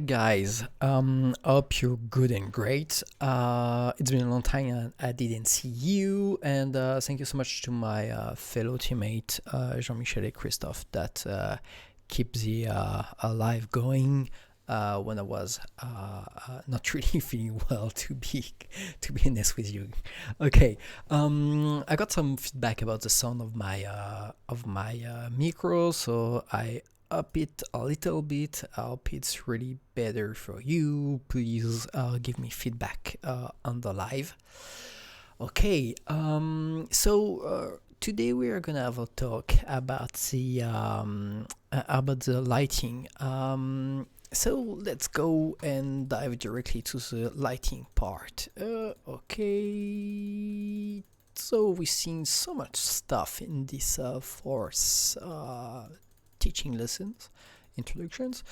guys? Hope you're good and great. It's been a long time and I didn't see you, and thank you so much to my fellow teammate Jean-Michel and Christophe that keep the live going when I was not really feeling well. To be honest with you. Okay, I got some feedback about the sound of my Mikros, so I up it a little bit. I hope it's really better for you. Please give me feedback on the live. Okay, so today we are gonna have a talk about the lighting. So let's go and dive directly to the lighting part. Okay. So we've seen so much stuff in this force teaching lessons, introductions.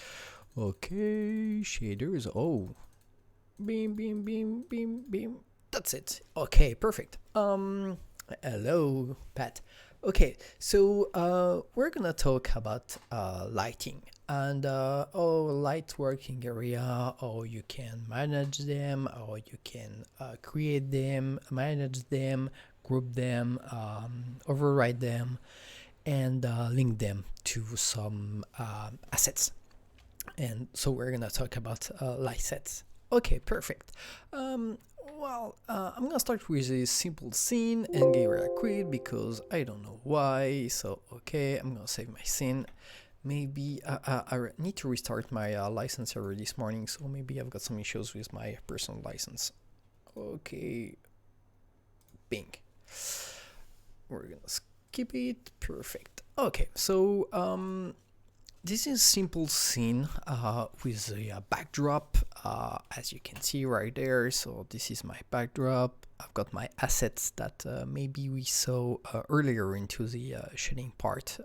Okay, shaders. Oh, beam, beam, beam, beam, beam. That's it. Okay, perfect. Hello, Pat. Okay, so we're gonna talk about lighting and how light working area, how you can manage them, how you can create them, manage them, group them, override them, and link them to some assets. And so we're gonna talk about light sets. Okay, perfect. I'm gonna start with a simple scene and get real quick because I don't know why. So okay, I'm gonna save my scene. Maybe I need to restart my license server this morning, so maybe I've got some issues with my personal license. Okay, bing. We're gonna skip it. Perfect. Okay, so this is simple scene with a backdrop, as you can see right there. So this is my backdrop. I've got my assets that maybe we saw earlier into the shading part.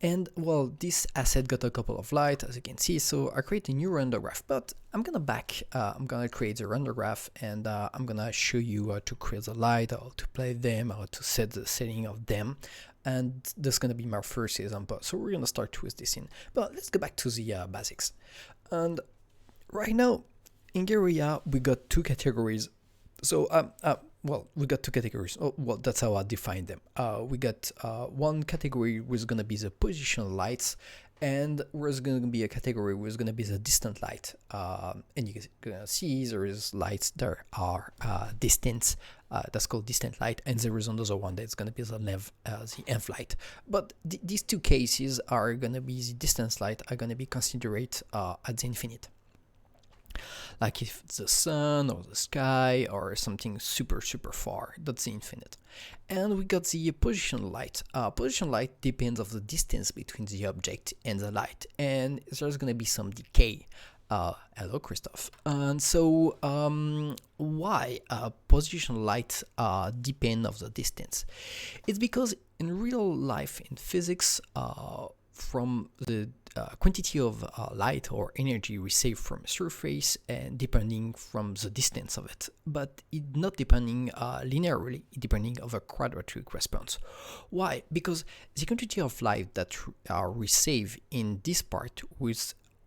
And well, this asset got a couple of light, as you can see. So I create a new render graph, but I'm gonna create the render graph, and I'm gonna show you how to create the light, how to play them, how to set the setting of them. And that's gonna be my first example. So we're gonna start with this in. But let's go back to the basics. And right now in Guerilla we got two categories. So we got two categories. Oh, well, that's how I define them. We got one category was gonna be the positional lights, and there's gonna be a category was gonna be the distant light. And you're gonna see there is lights that are distant. That's called distant light, and there is another one that's gonna be the env light. But these two cases are gonna be the distance light are gonna be considered at the infinite. Like if it's the sun or the sky or something super far, that's the infinite. And we got the position light. Position light depends on the distance between the object and the light, and there's gonna be some decay. Hello, Christoph. And so why position light depend of the distance? It's because in real life in physics, from the quantity of light or energy received from a surface, and depending from the distance of it, but it not depending linearly, depending of a quadratic response. Why? Because the quantity of light that are received in this part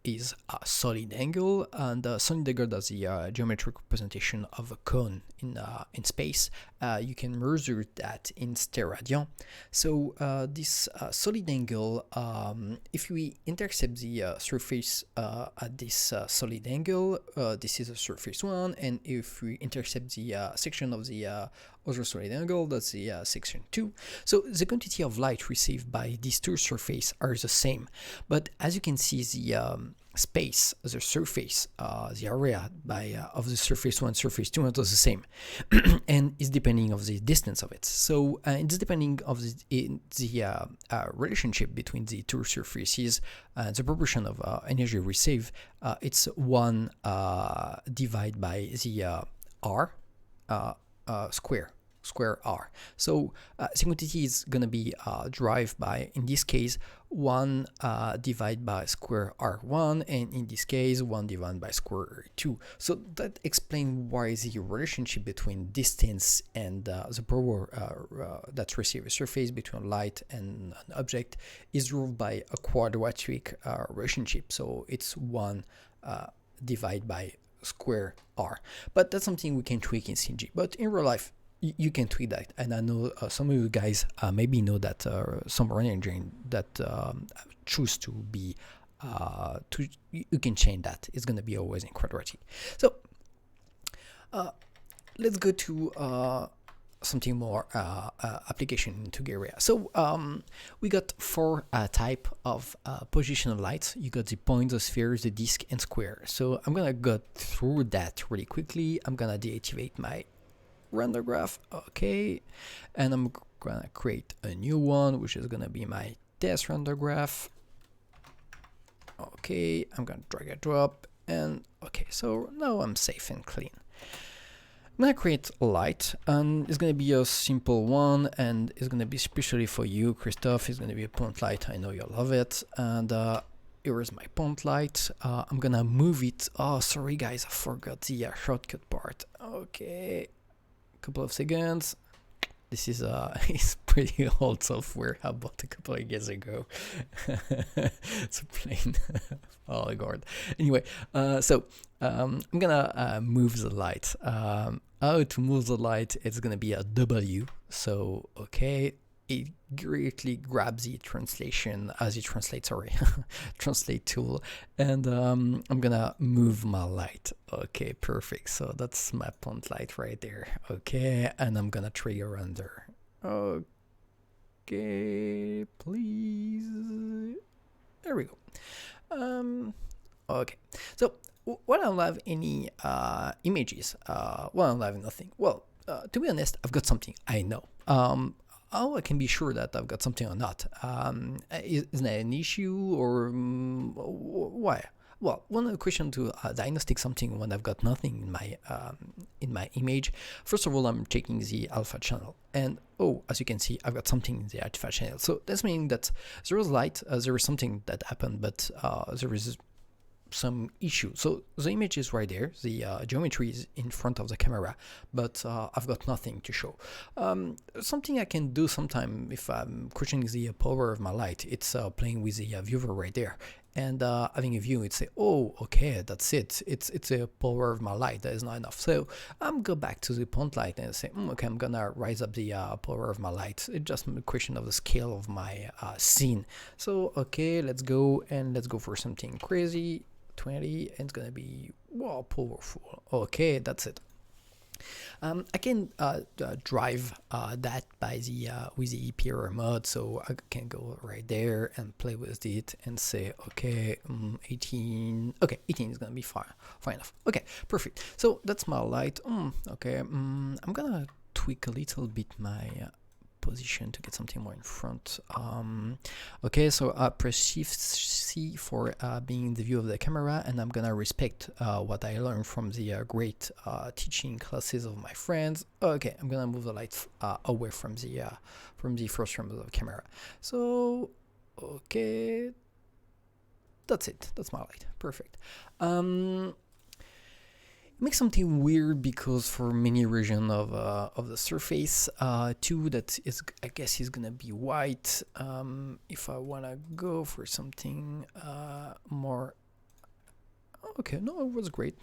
is a solid angle, and a solid angle does the geometric representation of a cone in space. You can measure that in steradian. So this solid angle, if we intercept the surface at this solid angle, this is a surface 1, and if we intercept the section of the other solid angle, that's the section 2. So the quantity of light received by these two surfaces are the same, but as you can see, the space, the surface, the area of the surface 1, surface 2 is the same, and it's depending of the distance of it. So it's depending of the relationship between the two surfaces, the proportion of energy received. It's 1 divided by the r square. square r. So synchronicity is going to be derived by, in this case, 1 divided by square r1, and in this case 1 divided by square r2. So that explains why the relationship between distance and the power that's received a surface between light and an object is ruled by a quadratic relationship. So it's 1 divided by square r. But that's something we can tweak in CG. But in real life, you can tweak that, and I know some of you guys maybe know that some running engine that choose to be you can change that. It's going to be always in quadratic. So let's go to something more application into Guerilla. So we got 4 type of positional lights. You got the point, the spheres, the disc, and square. So I'm gonna go through that really quickly. I'm gonna deactivate my render graph, okay, and I'm gonna create a new one, which is gonna be my test render graph. Okay, I'm gonna drag and drop, and okay, so now I'm safe and clean. I'm gonna create a light, and it's gonna be a simple one, and it's gonna be especially for you, Christophe. It's gonna be a point light. I know you'll love it. And here is my point light. I'm gonna move it. Oh, sorry guys, I forgot the shortcut part. Okay. Couple of seconds. This is it's pretty old software I bought a couple of years ago. It's a plain oh god. Anyway, so I'm gonna move the light. How to move the light? It's gonna be a W. So okay, it directly grabs the translation as you translate. Sorry, translate tool, and I'm gonna move my light. Okay, perfect. So that's my point light right there. Okay, and I'm gonna trigger under. Okay, please. There we go. Okay, so when I don't have any images, well, I don't have nothing. Well, to be honest, I've got something. I know. How I can be sure that I've got something or not? Is that an issue, or why? Well, one question to diagnostic something when I've got nothing in my image. First of all, I'm checking the alpha channel, and oh, as you can see, I've got something in the alpha channel. So that's meaning that there is light, there is something that happened, but there is some issue. So the image is right there, the geometry is in front of the camera, but I've got nothing to show. Something I can do sometime if I'm questioning the power of my light, it's playing with the viewer right there, and having a view, it's say, oh, okay, that's it. It's a power of my light. That is not enough. So I'm go back to the point light and say, okay, I'm gonna rise up the power of my light. It's just a question of the scale of my scene. So okay, let's go for something crazy. 20, and it's gonna be wow, powerful. Okay, that's it. I can drive that by the with the EPR mode, so I can go right there and play with it and say, okay, 18. Okay, 18 is gonna be fine enough. Okay, perfect. So that's my light. Okay, I'm gonna tweak a little bit my position to get something more in front. Okay, so I press Shift C for being the view of the camera, and I'm gonna respect what I learned from the great teaching classes of my friends. Okay, I'm gonna move the light away from the first frame of the camera. So okay, that's it. That's my light. Perfect. Makes something weird because for many region of the surface, too, that is, I guess, is gonna be white. If I wanna go for something more, okay, no, it was great.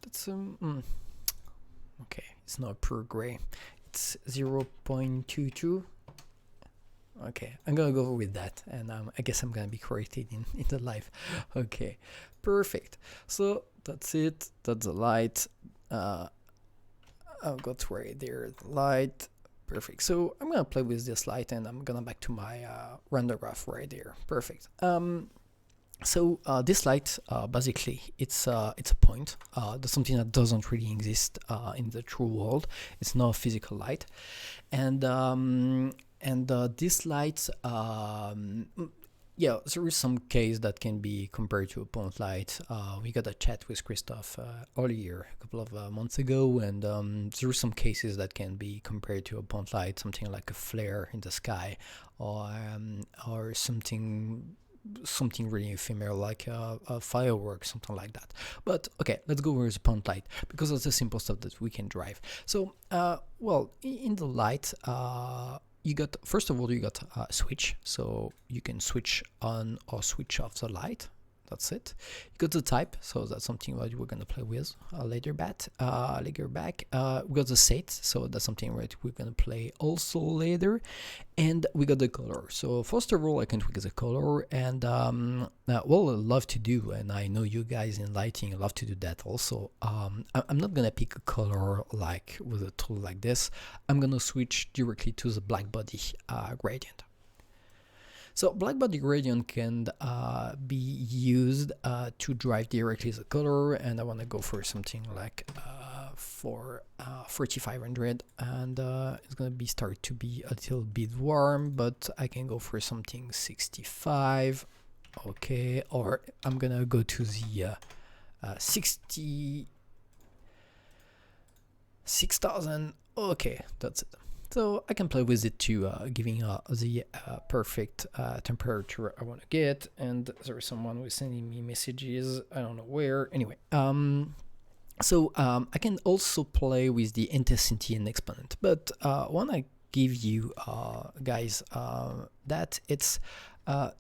That's okay, it's not pure gray. It's 0.22. Okay, I'm gonna go with that, and I guess I'm gonna be corrected in the live. Okay, perfect. So that's it. That's the light. I've got right there the light. Perfect. So I'm gonna play with this light, and I'm gonna back to my render graph right there. Perfect. So this light, basically, it's a point. That's something that doesn't really exist in the true world. It's not a physical light, and this light, yeah, there is some case that can be compared to a point light. We got a chat with Christoph earlier, a couple of months ago, and there are some cases that can be compared to a point light, something like a flare in the sky, or something really ephemeral like a firework, something like that. But okay, let's go with the point light because that's the simple stuff that we can drive. So well, in the light, you got, first of all, you got a switch, so you can switch on or switch off the light. That's it. You got the type, so that's something that we're gonna play with later back. We got the set, so that's something that we're gonna play also later. And we got the color. So first of all, I can tweak the color, and well, I love to do, and I know you guys in lighting love to do that also. I'm not gonna pick a color like with a tool like this. I'm gonna switch directly to the black body gradient. So black body gradient can be used to drive directly the color, and I want to go for something like for 4500, and it's gonna be start to be a little bit warm, but I can go for something 65, okay, or I'm gonna go to the 66,000, okay, that's it. So I can play with it to giving the perfect temperature I want to get. And there is someone who is sending me messages, I don't know where. Anyway, so I can also play with the intensity and exponent. But when I give you guys that, it's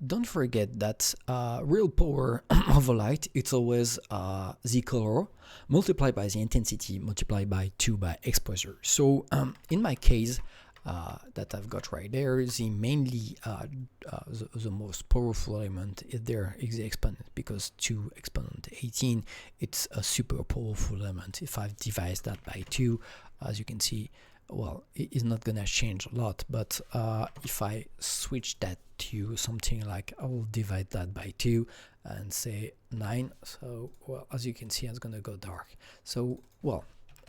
don't forget that real power of a light, it's always the color multiplied by the intensity multiplied by 2 by exposure. So in my case that I've got right there, the mainly the most powerful element is there is the exponent, because 2 exponent 18, it's a super powerful element. If I divide that by 2, as you can see, well, it is not gonna change a lot, but if I switch that to something like, I will divide that by 2 and say 9, so well, as you can see, it's gonna go dark. So well,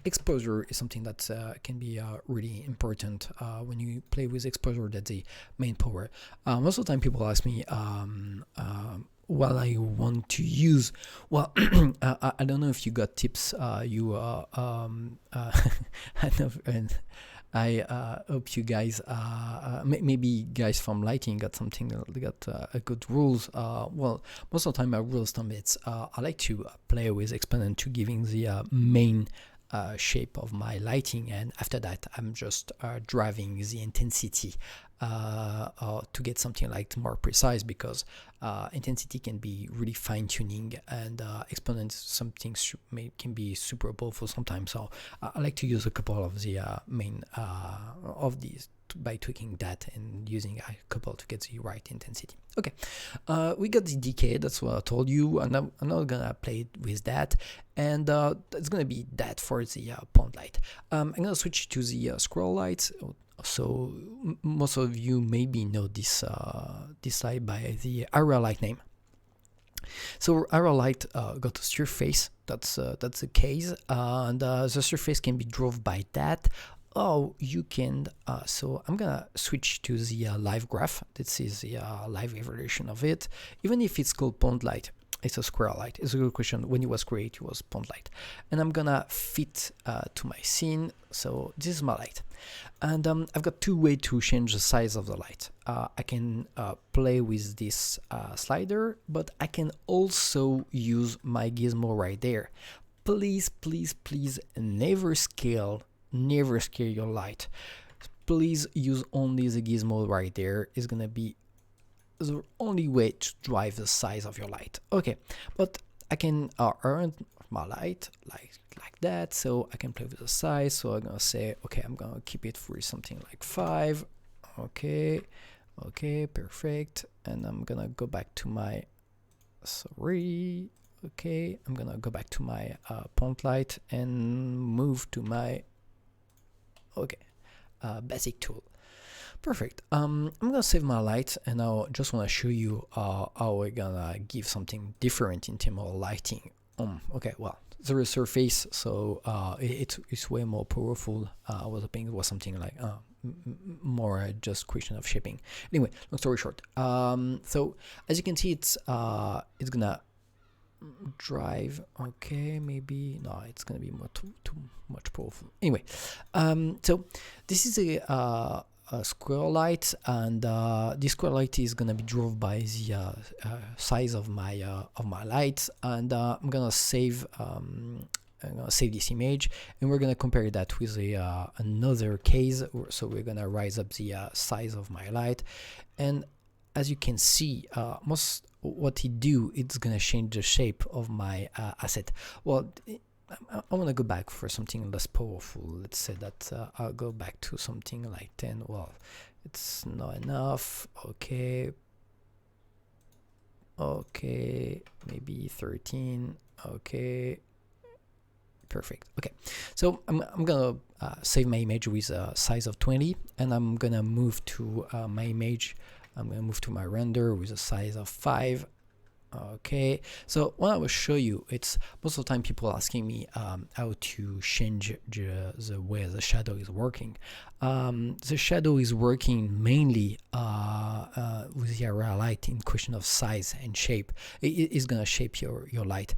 exposure is something that can be really important when you play with exposure. That's the main power. Most of the time people ask me what I want to use. Well, I don't know if you got tips. I know, and I hope you guys, maybe guys from lighting got something, got a good rules. Well, most of the time my rules thumb, it's I like to play with exponent to giving the main shape of my lighting, and after that I'm just driving the intensity to get something like more precise, because intensity can be really fine-tuning, and exponents something can be super powerful sometimes. So I like to use a couple of the main of these by tweaking that and using a couple to get the right intensity. Okay, we got the decay, that's what I told you, and I'm not gonna play with that, and it's gonna be that for the point light. I'm gonna switch to the scroll lights. So most of you maybe know this this light by the area light name. So area light got a surface, that's the case, and the surface can be drove by that. Oh, you can, so I'm gonna switch to the live graph. This is the live evaluation of it. Even if it's called point light, it's a square light. It's a good question. When it was created, it was point light. And I'm gonna fit to my scene. So this is my light. And I've got 2 ways to change the size of the light. I can play with this slider, but I can also use my gizmo right there. Please, please, please never scale your light. Please use only the gizmo right there. It's gonna be the only way to drive the size of your light. Okay, but I can earn my light like that, so I can play with the size. So I'm gonna say, okay, I'm gonna keep it for something like 5. Okay, perfect. And I'm gonna go back to my I'm gonna go back to my point light and move to my basic tool. Perfect. I'm gonna save my light, and I just want to show you how we're gonna give something different in terms of lighting. Okay, well, there is surface, so it's way more powerful. I was hoping it was something like more just question of shaping. Anyway, long story short, so as you can see, it's gonna drive. Okay, maybe no, it's gonna be too much powerful. Anyway, so this is a square light, and this square light is gonna be drove by the size of my light, and I'm gonna save this image, and we're gonna compare that with another case. So we're gonna raise up the size of my light, and as you can see, most what it do, it's gonna change the shape of my asset. Well, I want to go back for something less powerful. Let's say that I'll go back to something like 10. Well, it's not enough. Okay, maybe 13. Okay, perfect. Okay, so I'm gonna save my image with a size of 20, and I'm gonna move to my image. I'm gonna move to my render with a size of 5. Okay, so what I will show you, it's most of the time people asking me how to change the way the shadow is working. The shadow is working mainly with the area light in question of size and shape. It is gonna shape your light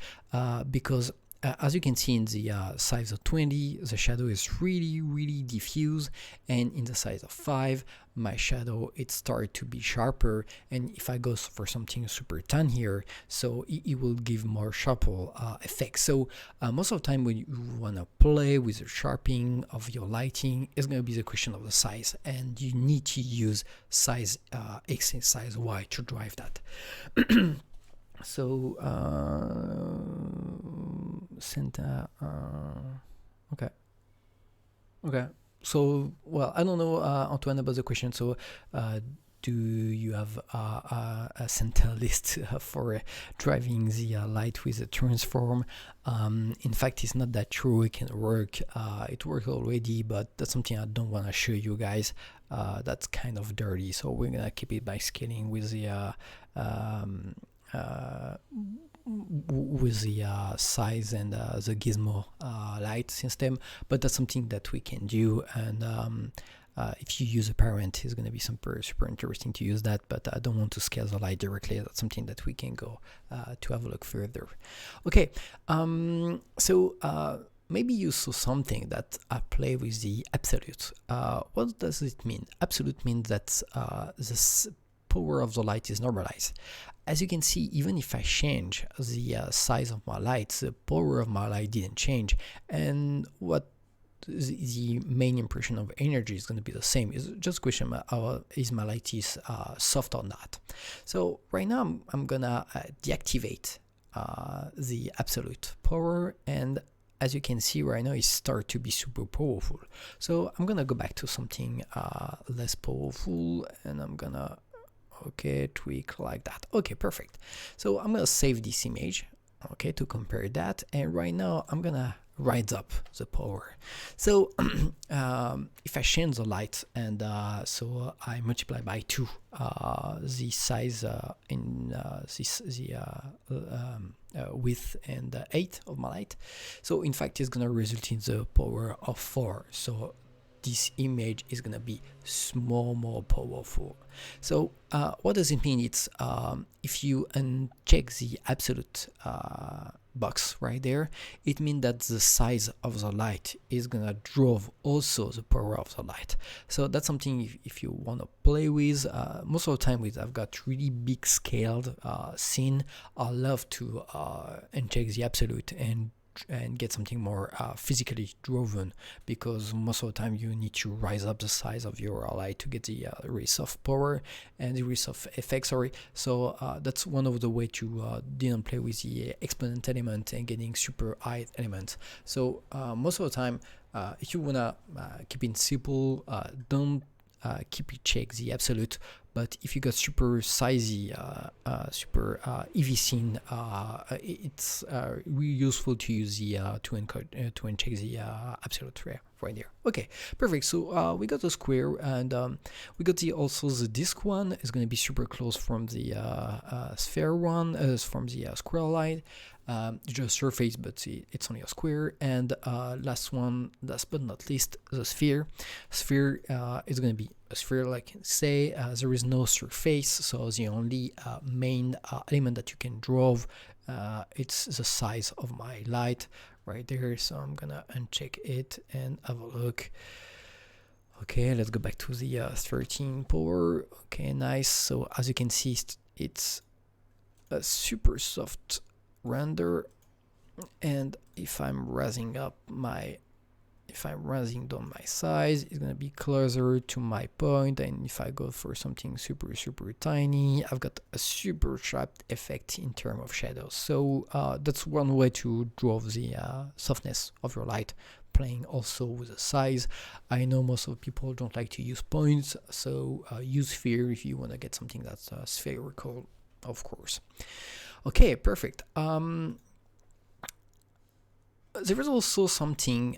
because as you can see in the size of 20, the shadow is really diffuse, and in the size of 5, my shadow, it started to be sharper. And if I go for something super tan here, so it will give more sharper effects. So most of the time when you want to play with the sharpening of your lighting, it's going to be the question of the size, and you need to use size X and size Y to drive that. So center, okay, so well, I don't know, Antoine, about the question. So do you have a center list for driving the light with a transform? In fact, it's not that true. It can work. It works already, but that's something I don't want to show you guys. That's kind of dirty, so we're gonna keep it by scaling with the size and the gizmo light system. But that's something that we can do, and if you use a parent, it's going to be super interesting to use that, but I don't want to scale the light directly. That's something that we can go to have a look further. Okay, so maybe you saw something that I play with the absolute. What does it mean? Absolute means that the power of the light is normalized. As you can see, even if I change the size of my light, the power of my light didn't change, and what the main impression of energy is going to be the same. It's just a question of is my light is soft or not. So right now I'm gonna deactivate the absolute power, and as you can see right now, it starts to be super powerful. So I'm gonna go back to something less powerful, and I'm gonna tweak like that. Okay, perfect. So I'm gonna save this image, okay, to compare that, and right now I'm gonna rise up the power. So if I change the light, and so I multiply by 2 the size in the width and height of my light, so in fact it's gonna result in the power of 4. So this image is gonna be more powerful. So what does it mean? It's if you uncheck the absolute box right there, it means that the size of the light is gonna drive also the power of the light. So that's something if you want to play with. Most of the time with I've got really big scaled scene, I love to uncheck the absolute and get something more physically driven, because most of the time you need to rise up the size of your light to get the race of power and the race of effect. So that's one of the way to didn't play with the exponent element and getting super high elements. So most of the time if you wanna keep it simple, don't keep it check the absolute. But if you got super sizey, super EV scene, it's really useful to use the to uncheck the absolute right there. Okay, perfect. So we got the square, and we got also the disc one is going to be super close from the sphere one, from the square line. Just surface, but it's only a square. And last but not least, the sphere. Sphere is going to be a sphere, like say. There is no surface, so the only main element that you can draw, it's the size of my light right there. So I'm gonna uncheck it and have a look. Okay, let's go back to the 13 power. Okay, nice. So as you can see, it's a super soft render, and if I'm raising down my size, it's gonna be closer to my point. And if I go for something super tiny, I've got a super sharp effect in terms of shadows. So that's one way to draw the softness of your light, playing also with the size. I know most of people don't like to use points, so use sphere if you want to get something that's spherical, of course. Okay, perfect. There is also something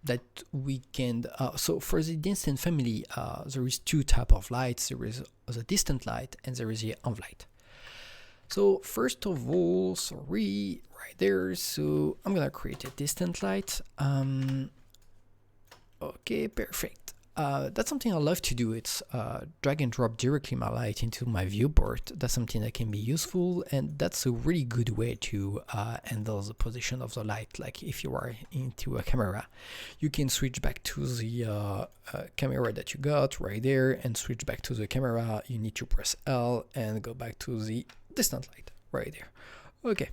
that we can, so for the distant family, there is two types of lights. There is the distant light and there is the env light. So first of all, sorry, right there, so I'm gonna create a distant light. Okay, perfect. That's something I love to do. It's drag and drop directly my light into my viewport. That's something that can be useful, and that's a really good way to handle the position of the light. Like if you are into a camera, you can switch back to the camera that you got right there and switch back to the camera. You need to press L and go back to the distant light right there. Okay.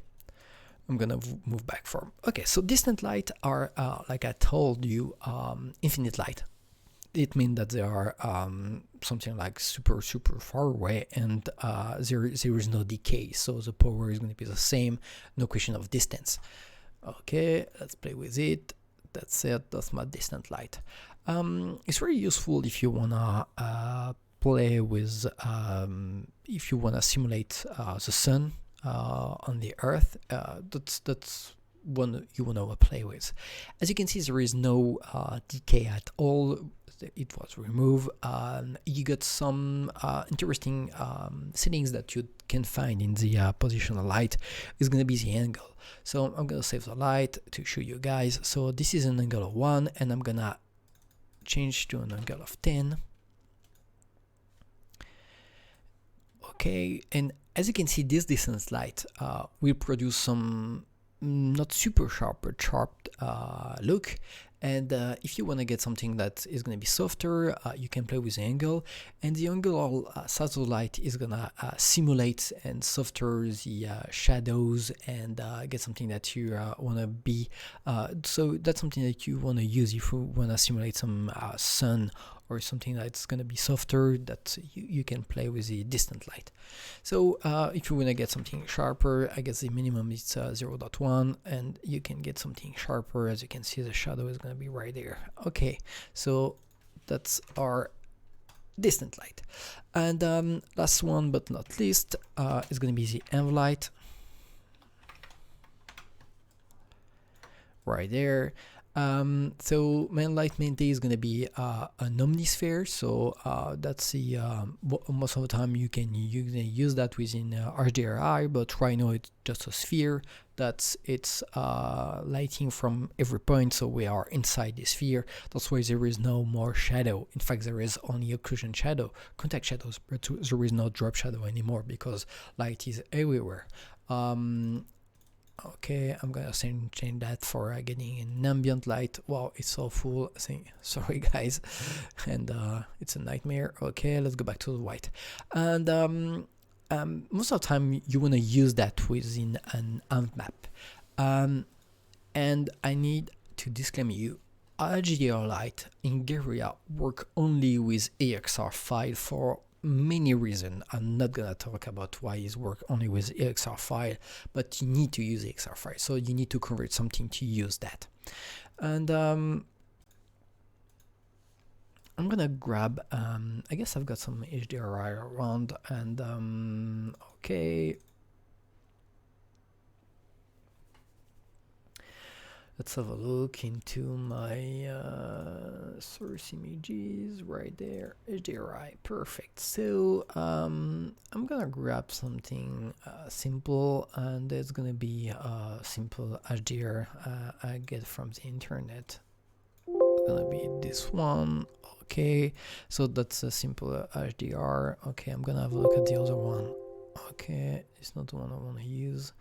I'm gonna move back from. Okay, so distant light are, like I told you, infinite light. It means that they are something like super far away, and there is no decay, so the power is going to be the same, no question of distance. Okay, let's play with it. That's it. That's my distant light. It's very useful if you wanna play with, if you wanna simulate the sun on the Earth. That's one you wanna play with. As you can see, there is no decay at all. It was removed. You got some interesting settings that you can find in the positional light. Is going to be the angle. So I'm going to save the light to show you guys. So this is an angle of 1, and I'm going to change to an angle of 10. Okay, and as you can see, this distance light will produce some not super sharp but sharp look. And if you want to get something that is going to be softer, you can play with the angle, and the angle side of the light is going to simulate and softer the shadows, and get something that you want to be. So that's something that you want to use if you want to simulate some sun or something that's going to be softer, that you can play with the distant light. So if you want to get something sharper, I guess the minimum is 0.1, and you can get something sharper. As you can see, the shadow is going to be right there. Okay, so that's our distant light. And last one but not least is going to be the env light. Right there. So main light main day is going to be an omnisphere, so that's the most of the time you can use that within HDRI, but right now it's just a sphere that's it's lighting from every point, so we are inside the sphere. That's why there is no more shadow. In fact, there is only occlusion shadow, contact shadows, but there is no drop shadow anymore because light is everywhere. Okay, I'm gonna change that for getting an ambient light. Wow, it's so full. Sorry guys, and it's a nightmare. Okay, let's go back to the white. And most of the time you wanna use that within an amp map. And I need to disclaim you, HDR light in Guerilla work only with EXR file for many reasons. I'm not gonna talk about why it works only with EXR file, but you need to use EXR file, so you need to convert something to use that. And I'm gonna grab, I guess I've got some HDRI around, and okay, Let's have a look into my source images right there. HDRI, perfect. So I'm gonna grab something simple, and it's gonna be a simple HDR I get from the internet. It's gonna be this one. Okay, so that's a simple HDR. Okay, I'm gonna have a look at the other one. Okay, it's not the one I want to use.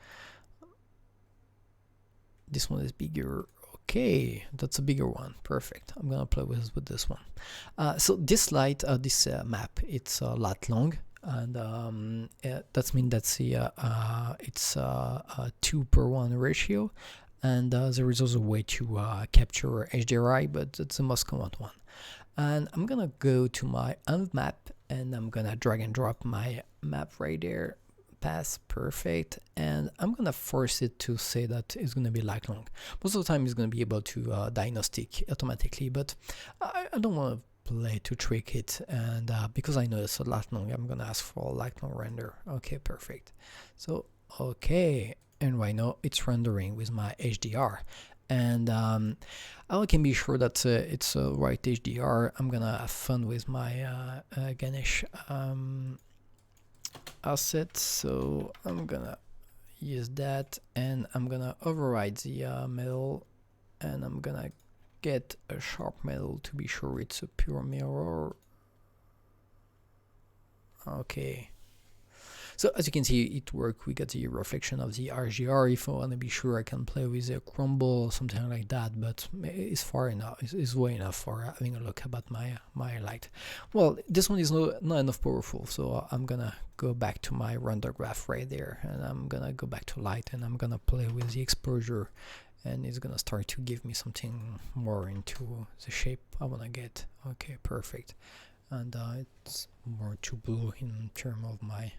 This one is bigger. Okay, that's a bigger one. Perfect. I'm gonna play with this one. So this light, this map, it's a lot long, and that means that's the it's a 2:1 ratio, and there is also a way to capture HDRI, but it's the most common one. And I'm gonna go to my env map, and I'm gonna drag and drop my map right there. Pass, perfect, and I'm gonna force it to say that it's gonna be light long. Most of the time it's gonna be able to diagnostic automatically, but I don't want to play to trick it, and because I know it's a light long, I'm gonna ask for a light long render. Okay, perfect. So okay, and right now it's rendering with my HDR, and I can be sure that it's a right HDR. I'm gonna have fun with my Ganesh asset, so I'm gonna use that, and I'm gonna override the metal, and I'm gonna get a sharp metal to be sure it's a pure mirror. Okay, so as you can see, it worked. We got the reflection of the RGR. If I want to be sure, I can play with a crumble or something like that, but it's far enough. It's way enough for having a look about my light. Well, this one is not enough powerful, so I'm gonna go back to my render graph right there, and I'm gonna go back to light, and I'm gonna play with the exposure, and it's gonna start to give me something more into the shape I wanna get. Okay, perfect, and it's more too blue in terms of my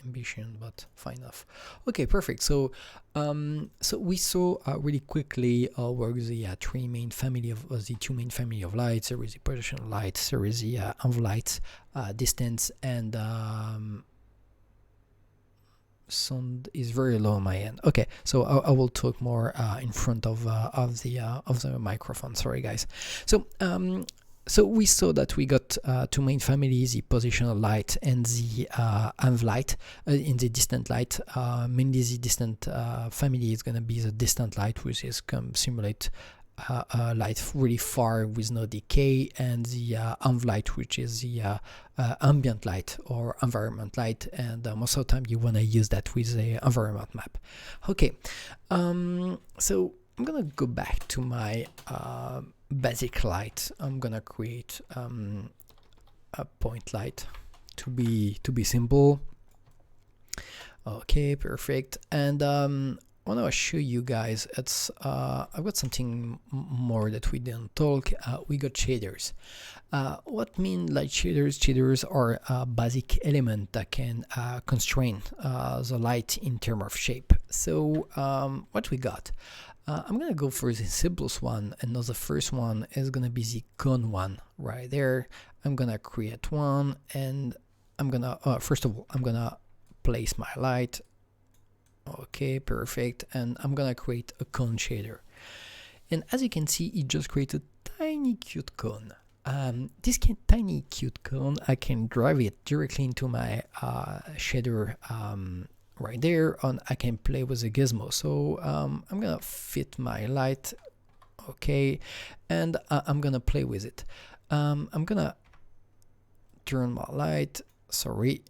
ambition, but fine enough. Okay, perfect. So so we saw really quickly where the two main family of lights. There is the positional lights, there is the env lights, distance, and sound is very low on my end. Okay, so I will talk more in front of the microphone. Sorry guys. So we saw that we got two main families, the positional light and the env light. In the distant light, mainly the distant family is going to be the distant light, which is simulate light really far with no decay, and the env light, which is the ambient light or environment light, and most of the time you want to use that with the environment map. Okay, so I'm gonna go back to my basic light. I'm gonna create a point light to be simple. Okay, perfect. And I want to show you guys, it's I've got something more that we didn't talk. We got shaders. What mean light shaders? Shaders are a basic element that can constrain the light in terms of shape. So what we got? I'm gonna go for the simplest one, and the first one is gonna be the cone one right there. I'm gonna create one, and I'm gonna first of all I'm gonna place my light. Okay, perfect, and I'm gonna create a cone shader, and as you can see, it just created a tiny cute cone. This tiny cute cone, I can drive it directly into my shader right there, and I can play with the gizmo. So I'm gonna fit my light, okay, and I'm gonna play with it. I'm gonna turn my light, sorry,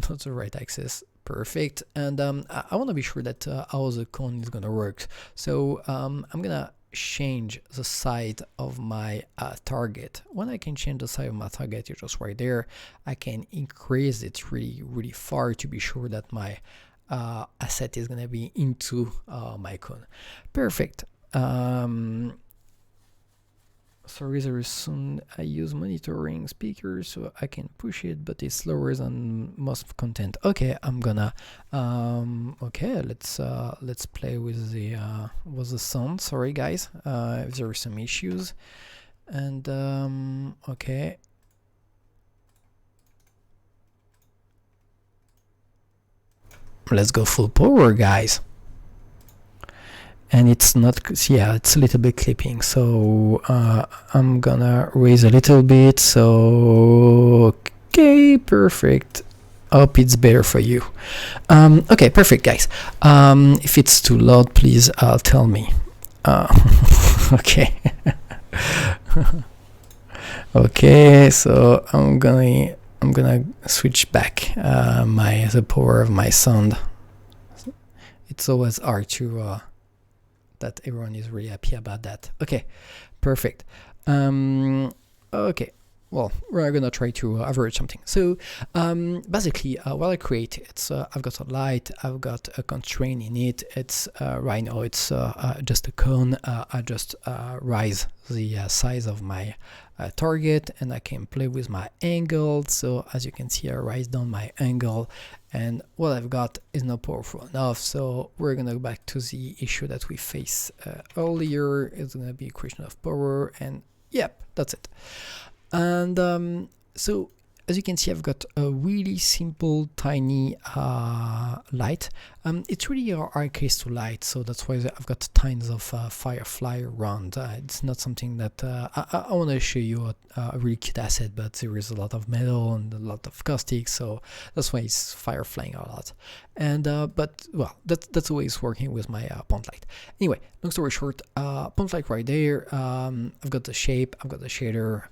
not the right axis, perfect, and I want to be sure that how the cone is gonna work. So I'm gonna change the side of my target. When I can change the side of my target, it's just right there. I can increase it really far to be sure that my asset is gonna be into my cone. Perfect. Sorry, there is some, I use monitoring speakers so I can push it, but it's slower than most content. Okay, I'm gonna okay, let's play with the sound. Sorry guys, if there are some issues. And okay, let's go full power, guys. and it's not, yeah, it's a little bit clipping, so I'm gonna raise a little bit. So okay, perfect. Hope it's better for you. Okay, perfect, guys. If it's too loud, please tell me. Okay. Okay, so I'm gonna switch back the power of my sound. It's always hard to that everyone is really happy about that. Okay, perfect. Okay, well, we're gonna try to average something. So basically what I create, it's I've got a light, I've got a constraint in it. It's right now it's just a cone. I just raise the size of my target, and I can play with my angle. So as you can see, I raise down my angle, and what I've got is not powerful enough. So we're gonna go back to the issue that we faced earlier. It's gonna be a question of power, and yep, that's it. And so as you can see, I've got a really simple, tiny light. It's really a hard case to light, so that's why I've got tons of firefly around. It's not something that I want to show you a really cute asset, but there is a lot of metal and a lot of caustic, so that's why it's fireflying a lot. And but well, that's the way it's working with my point light. Anyway, long story short, point light right there. I've got the shape, I've got the shader.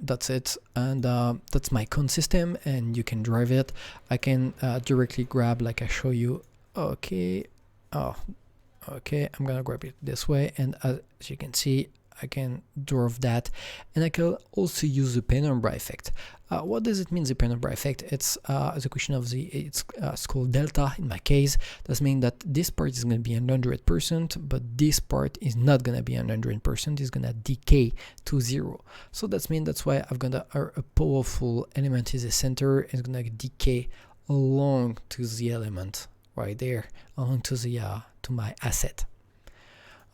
That's it, and that's my cone system, and you can drive it. I can directly grab, like I show you. Okay, okay, I'm gonna grab it this way, and as you can see, I can dwarf that, and I can also use the penumbra effect. What does it mean, the penumbra effect? It's the question of it's called delta in my case. That means that this part is going to be 100%, but this part is not going to be 100%. It's going to decay to 0. So that's why I've got a powerful element in the center. It's going to decay along to the element right there, along to the to my asset.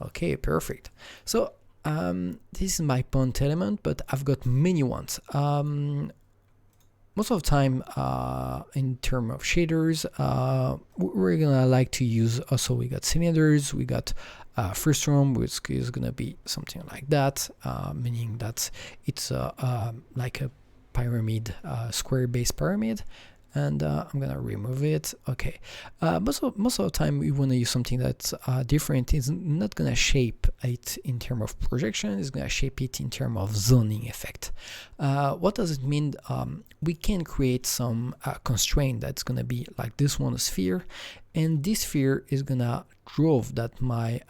Okay, perfect. So this is my point element, but I've got many ones. Most of the time, in terms of shaders, we're gonna like to use also, we got cylinders, we got frustrum, which is gonna be something like that, meaning that it's like a pyramid, square base pyramid. And I'm gonna remove it. Okay, most of the time we want to use something that's different. It's not gonna shape it in terms of projection. It's gonna shape it in terms of zoning effect. What does it mean? We can create some constraint that's gonna be like this one, a sphere, and this sphere is gonna drive that my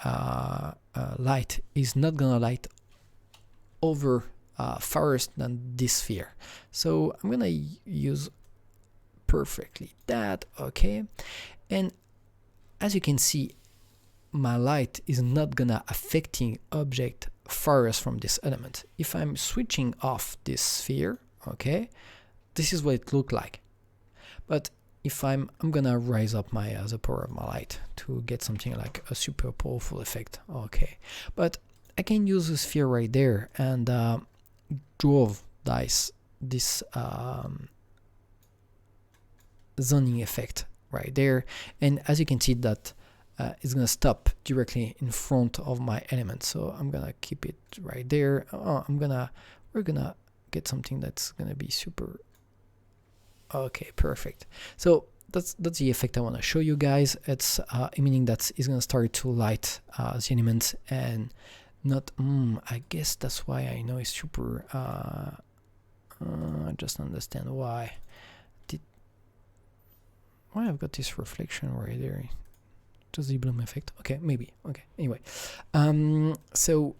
light is not gonna light over farthest than this sphere. So I'm gonna use perfectly that. Okay, and as you can see, my light is not gonna affecting object farthest from this element. If I'm switching off this sphere, okay, this is what it look like. But if I'm gonna raise up my the power of my light to get something like a super powerful effect. Okay, but I can use the sphere right there and drove this zoning effect right there, and as you can see that it's gonna stop directly in front of my element. So I'm gonna keep it right there. We're gonna get something that's gonna be super. Okay, perfect. So that's the effect I want to show you guys. It's meaning that it's gonna start to light the element, and not I guess that's why I know it's super. I just understand why I've got this reflection right there. Just the bloom effect. Okay, maybe. Okay, anyway. So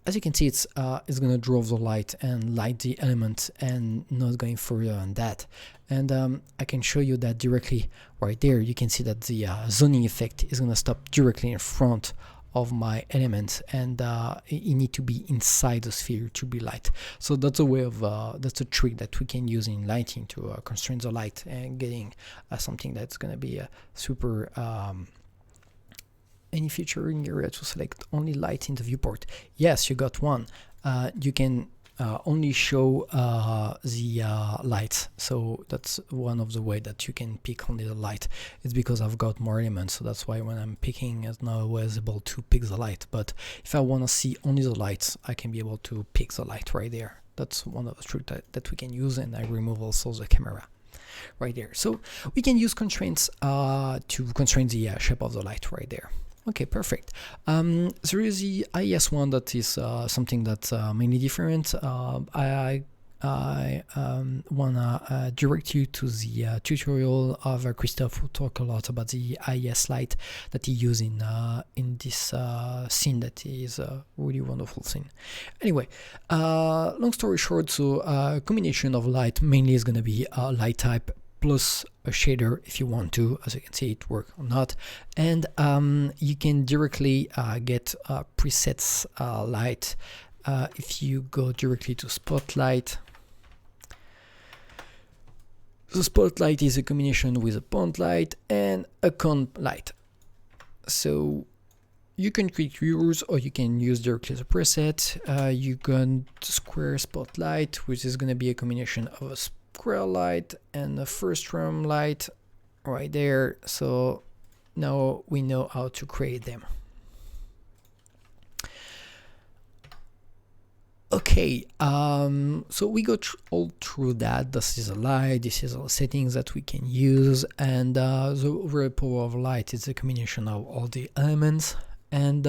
as you can see, it's gonna draw the light and light the element, and not going further than that. And I can show you that directly right there. You can see that the zoning effect is gonna stop directly in front of my element, and it need to be inside the sphere to be light. So that's a way of that's a trick that we can use in lighting to constrain the light and getting something that's gonna be super. Any feature in your area to select only light in the viewport. Yes, you got one. You can only show the light. So that's one of the way that you can pick only the light. It's because I've got more elements, so that's why when I'm picking, it's not always able to pick the light. But if I want to see only the lights, I can be able to pick the light right there. That's one of the tricks that we can use, and I remove also the camera right there. So we can use constraints to constrain the shape of the light right there. Okay, perfect. There is the IES one that is something that's mainly different. I wanna direct you to the tutorial of Christophe, who talk a lot about the IES light that he used in this scene. That is a really wonderful scene. Anyway, long story short, so combination of light mainly is gonna be light type plus a shader if you want to. As you can see, it works or not, and you can directly get presets light if you go directly to Spotlight. The Spotlight is a combination with a point light and a cone light. So you can create yours, or you can use directly the preset. You got square Spotlight, which is going to be a combination of a square light and a first room light right there. So now we know how to create them. Okay, so we go all through that. This is a light, this is all settings that we can use, and the overall power of light is a combination of all the elements. And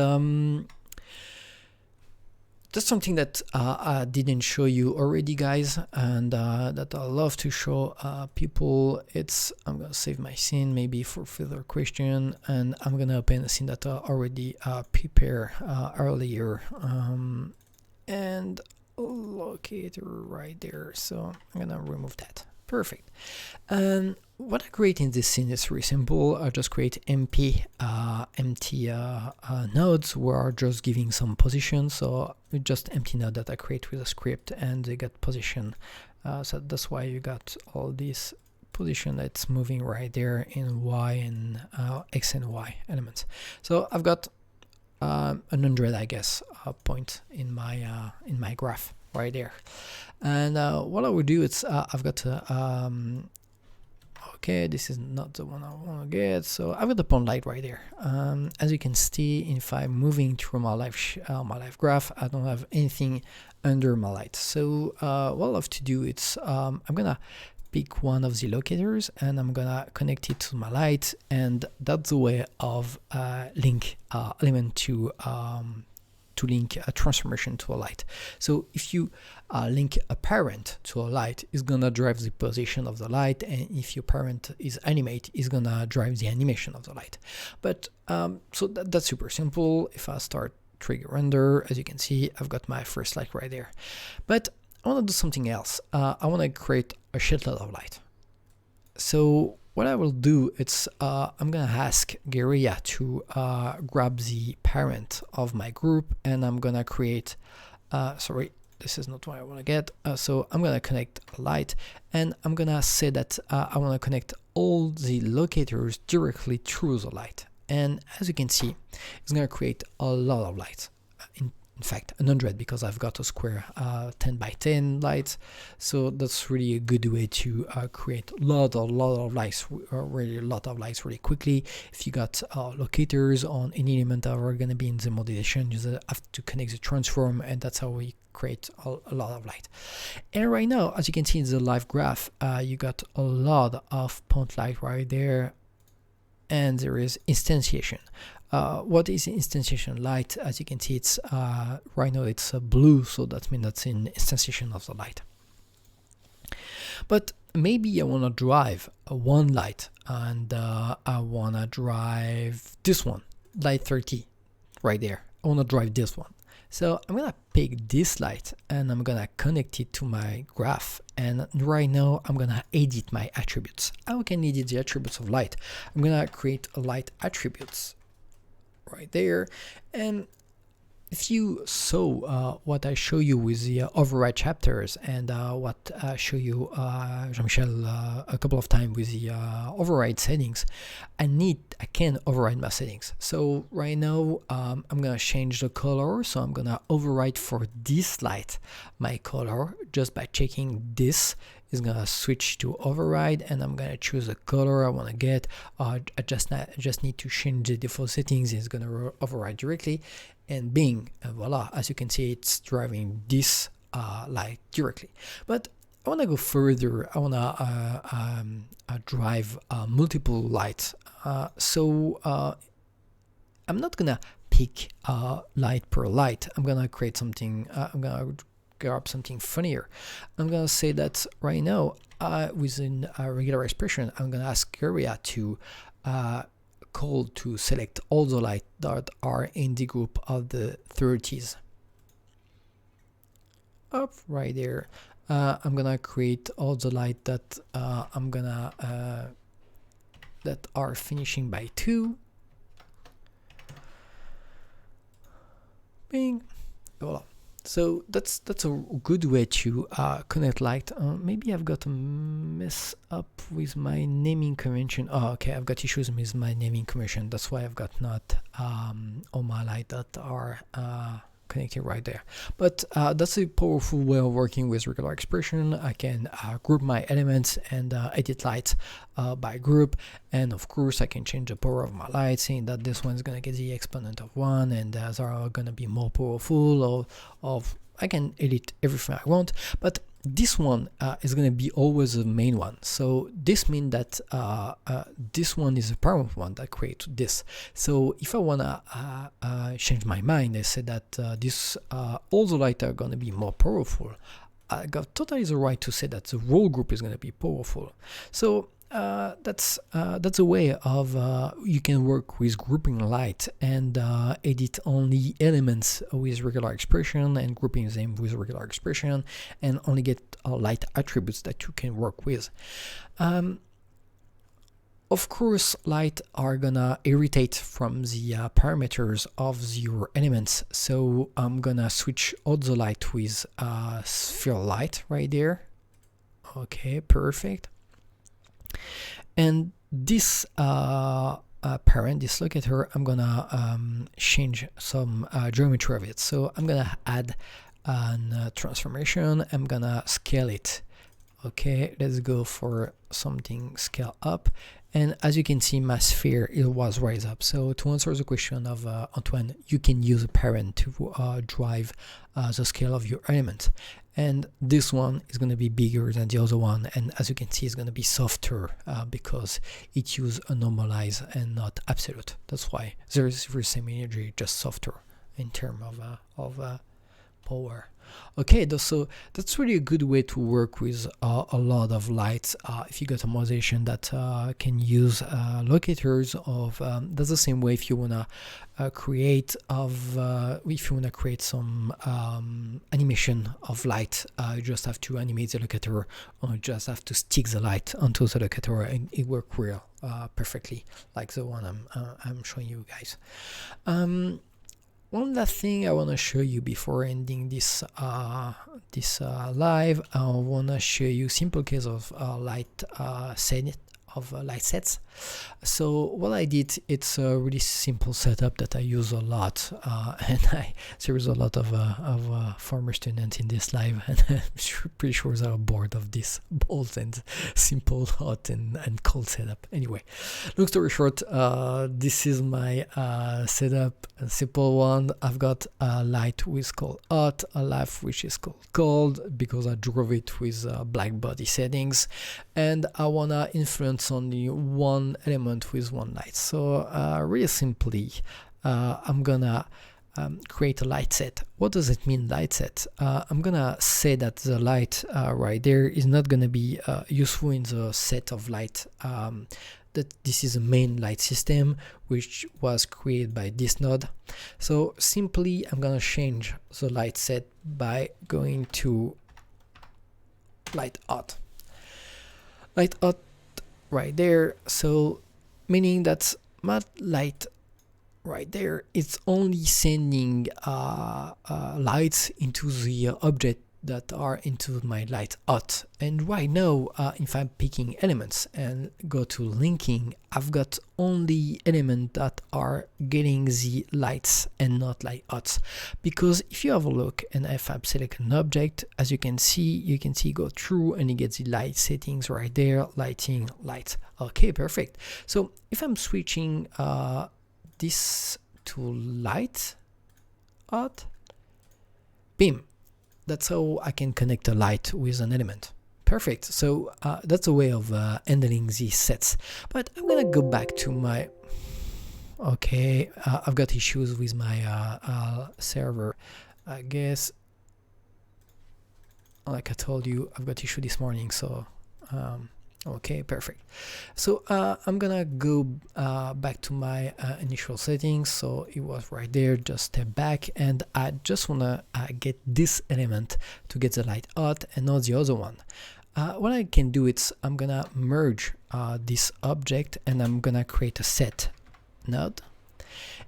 that's something that I didn't show you already, guys, and that I love to show people. I'm gonna save my scene maybe for further question, and I'm gonna open a scene that I already prepared earlier. And locator right there, so I'm gonna remove that. Perfect. And what I create in this scene is really simple. I just create empty nodes where I'm just giving some position. So it's just empty node that I create with a script, and they get position. So that's why you got all this position that's moving right there in Y and X and Y elements. So I've got 100, I guess, point in my graph right there. And what I would do is I've got okay, this is not the one I want to get, so I've got the point light right there. As you can see, if I'm moving through my live graph, I don't have anything under my light. So what I have to do is I'm gonna pick one of the locators and I'm gonna connect it to my light, and that's the way of link element to link a transformation to a light. So if you link a parent to a light, it's gonna drive the position of the light, and if your parent is animate, it's gonna drive the animation of the light. But so that's super simple. If I start trigger render, as you can see, I've got my first light right there. But I want to do something else. I want to create a shitload of light. So what I will do is I'm gonna ask Guerilla to grab the parent of my group, and I'm gonna create sorry, this is not what I want to get. So I'm gonna connect a light, and I'm gonna say that I want to connect all the locators directly through the light. And as you can see, it's gonna create a lot of light. In fact 100, because I've got a square 10 by 10 lights. So that's really a good way to create a lot of lights, really a lot of lights really quickly. If you got locators on any element that are going to be in the modulation, you just have to connect the transform, and that's how we create a lot of light. And right now, as you can see in the live graph, you got a lot of point light right there, and there is instantiation. What is instantiation light? As you can see, it's right now it's blue, so that means that's in instantiation of the light. But maybe I want to drive one light, and I want to drive this one, light 30, right there. I want to drive this one. So I'm gonna pick this light and I'm gonna connect it to my graph, and right now I'm gonna edit my attributes. How can I edit the attributes of light? I'm gonna create a light attributes right there, and if you saw what I show you with the override chapters and what I show you Jean-Michel a couple of times with the override settings, I can override my settings. So right now I'm gonna change the color, so I'm gonna override for this light my color just by checking this. Is gonna switch to override, and I'm gonna choose the color I want to get. I just need to change the default settings. It's gonna override directly, and bing, voila! As you can see, it's driving this light directly. But I want to go further. I want to drive multiple lights. So I'm not gonna pick light per light. I'm gonna create something. I'm gonna grab something funnier. I'm gonna say that right now within a regular expression, I'm gonna ask Guerilla to call to select all the lights that are in the group of the 30s. Up right there. I'm gonna create all the lights that I'm gonna that are finishing by 2. Bing. Voila. So that's a good way to connect light. Maybe I've got a mess up with my naming convention. Oh, okay, I've got issues with my naming convention. That's why I've got not all my light that are connected right there. But that's a powerful way of working with regular expression. I can group my elements and edit lights by group, and of course I can change the power of my light, saying that this one's gonna get the exponent of 1 and those are gonna be more powerful, or I can edit everything I want, but this one is going to be always the main one. So this means that this one is the parent one that creates this. So if I want to change my mind, I say that this all the lights are going to be more powerful. I got totally the right to say that the role group is going to be powerful. So that's a way of you can work with grouping light and edit only elements with regular expression and grouping them with regular expression, and only get light attributes that you can work with. Of course, light are gonna irritate from the parameters of your elements, so I'm gonna switch all the light with sphere light right there. Okay, perfect. And this parent, this locator, I'm gonna change some geometry of it. So I'm gonna add a transformation. I'm gonna scale it. Okay, let's go for something scale up. And as you can see, my sphere, it was raised up. So to answer the question of Antoine, you can use a parent to drive the scale of your element. And this one is going to be bigger than the other one, and as you can see, it's going to be softer because it uses a normalize and not absolute. That's why there is the same energy, just softer in terms of power. Okay, so that's really a good way to work with a lot of lights. If you got a modulation that can use locators of, that's the same way if you wanna create some animation of light. You just have to animate the locator, or you just have to stick the light onto the locator, and it works real perfectly, like the one I'm showing you guys. One last thing I want to show you before ending this live. I want to show you simple case of light sets. So what I did, it's a really simple setup that I use a lot, and there is a lot of former students in this live, and I'm pretty sure they're bored of this bold and simple hot and cold setup. Anyway, long story short, this is my setup, a simple one. I've got a light which is called hot, a light which is called cold, because I drove it with black body settings, and I wanna influence only one element with one light. So really simply, I'm gonna create a light set. What does it mean, light set? I'm gonna say that the light right there is not gonna be useful in the set of light, that this is a main light system which was created by this node. So simply I'm gonna change the light set by going to light hot right there. So meaning that my light right there, it's only sending lights into the object that are into my light hot. And right now, if I'm picking elements and go to linking, I've got only elements that are getting the lights and not light hots. Because if you have a look and if I select an object, as you can see go through and you get the light settings right there, lighting, light. Okay, perfect. So if I'm switching this to light hot, bim, that's how I can connect a light with an element. Perfect. So that's a way of handling these sets. But I'm gonna go back to my I've got issues with my server, I guess. Like I told you, I've got issue this morning, so okay, perfect. So I'm gonna go back to my initial settings. So it was right there, just step back, and I just wanna get this element to get the light hot and not the other one. What I can do is I'm gonna merge this object and I'm gonna create a set node,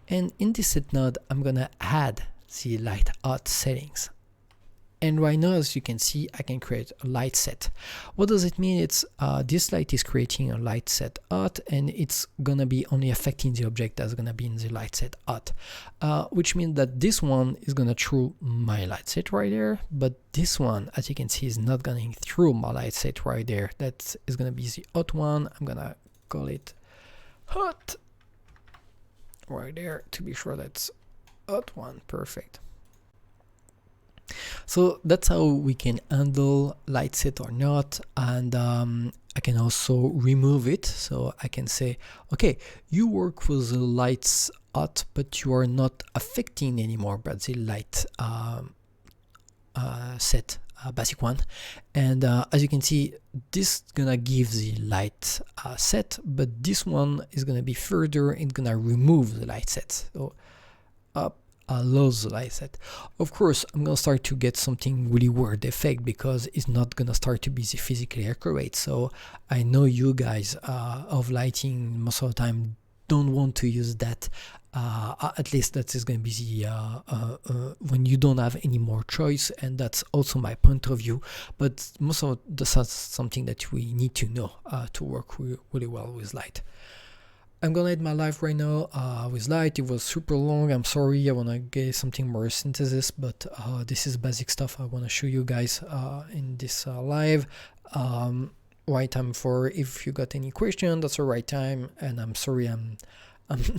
and in this set node I'm gonna add the light hot settings. And right now, as you can see, I can create a light set. What does it mean? It's this light is creating a light set hot, and it's gonna be only affecting the object that's gonna be in the light set hot, which means that this one is gonna through my light set right there, but this one, as you can see, is not going through my light set right there. That is gonna be the hot one. I'm gonna call it hot right there to be sure that's hot one. Perfect. So that's how we can handle light set or not, and I can also remove it. So I can say, okay, you work with the lights hot, but you are not affecting anymore by the light set, basic one. And as you can see, this is gonna give the light set, but this one is gonna be further and gonna remove the light set. So up, lose the light set. Of course, I'm gonna start to get something really weird effect because it's not gonna start to be physically accurate. So I know you guys of lighting most of the time don't want to use that. At least that is going to be the when you don't have any more choice, and that's also my point of view. But most of that's something that we need to know to work really well with light. I'm gonna end my live right now with light. It was super long. I'm sorry. I wanna get something more synthesis, but this is basic stuff I wanna show you guys in this live. Right time for if you got any question. That's the right time. And I'm sorry, I'm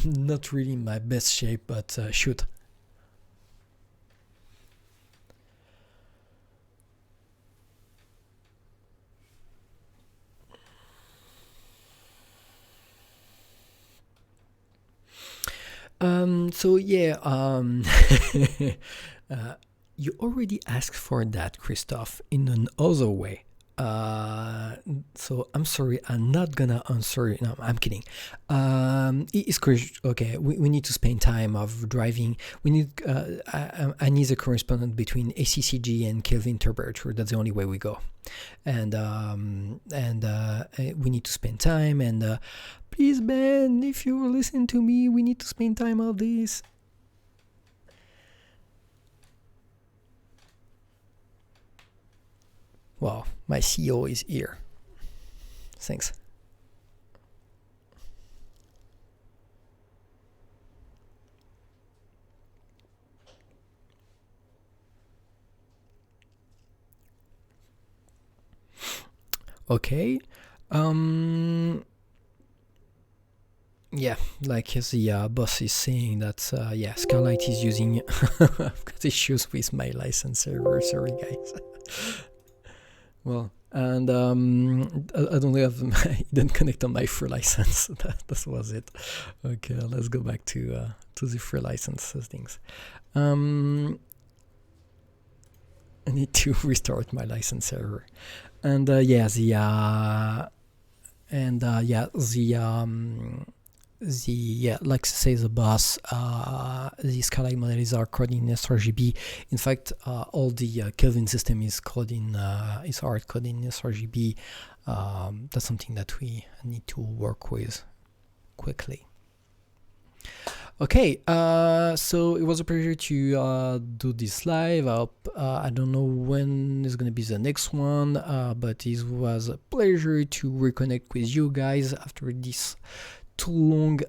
not really in my best shape, but shoot. So yeah, you already asked for that, Christophe, in another way. So I'm sorry, I'm not gonna answer you. No, I'm kidding. It's okay. We need to spend time of driving. We need. I need a correspondent between ACCG and Kelvin temperature. That's the only way we go. And we need to spend time. And please, Ben, if you listen to me, we need to spend time on this. Wow, my CEO is here. Thanks. Okay. Yeah, like the boss is saying that yeah, Scarlight is using I've got issues with my license server, sorry guys. Well, and I don't have it didn't connect on my free license. That was it. Okay, let's go back to the free license settings. I need to restart my license server. And yeah, like say the boss, the Scarlight models are coded in sRGB. In fact, all the Kelvin system is coded in is hard coded in sRGB. That's something that we need to work with quickly. Okay, so it was a pleasure to do this live. I don't know when is going to be the next one, but it was a pleasure to reconnect with you guys after this too long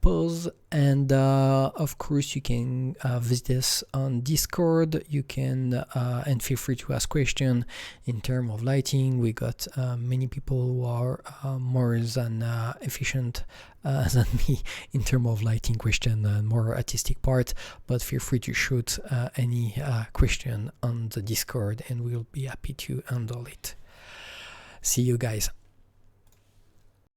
pause. And of course, you can visit us on Discord. You can and feel free to ask questions in terms of lighting. We got many people who are more than efficient than me in terms of lighting question and more artistic part, but feel free to shoot any question on the Discord and we'll be happy to handle it. See you guys.